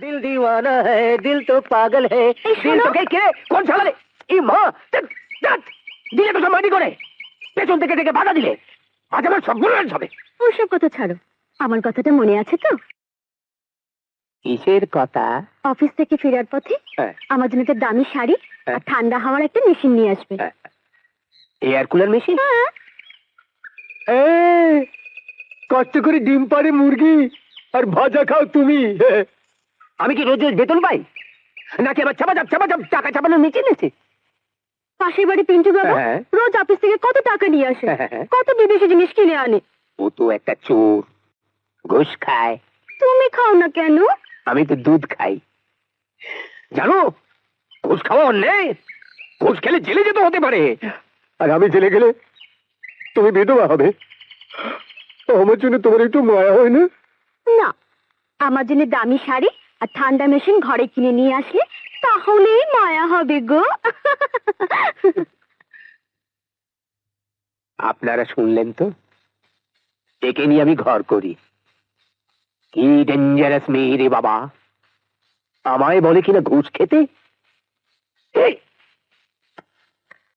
दिल दीवाना है दिल तो पागल है दिल तो কে কোন শালা রে মা দিলে তো সম্মানি করে পেছন থেকে থেকে বাধা দিলে আজ আমার সবগুলো হবে। ওসব কথা ছাড়ো, আমার কথাটা মনে আছে তো? কিসের কথা? অফিস থেকে ফেরার পথে আমার জন্য একটা দামি শাড়ি আর ঠান্ডা হাওয়ার একটা মেশিন নিয়ে আসবে। Air cooler machine? কষ্ট করে ডিম পাড়ে মুরগি আর ভাজা খাও তুমি। আমি কি রোজ রোজ বেতন পাই নাকি আবার চাপা টাকা চাপানোর মেশিন আছে? পাশের বাড়ি পিন্টু বাবা রোজ অফিস থেকে কত টাকা নিয়ে আসে, কত বিদেশি জিনিস কিনে আনে। ও তো একটা চোর, ঘুষ খায়। তুমি খাও না কেন? আমি তো দুধ খাই। জানো ঘুষ খাওয়া অন্যায়, ঘুষ খেলে জেলে যেতে হতে পারে। আর আমি জেলে গেলে তুমি বিধবা হবে। আমার জন্য তোমার একটু মায়া হয় না? না, আমার জন্য দামি শাড়ি আর ঠান্ডা মেশিন ঘরে কিনে নিয়ে আসলে তাহলেই মায়া হবে গো। আপনারা শুনলেন তো, একে নিয়ে আমি ঘর করি। কি ডেঞ্জারাস মেয়ে রে বাবা, আমায় বলে কিনা ঘুষ খেতে।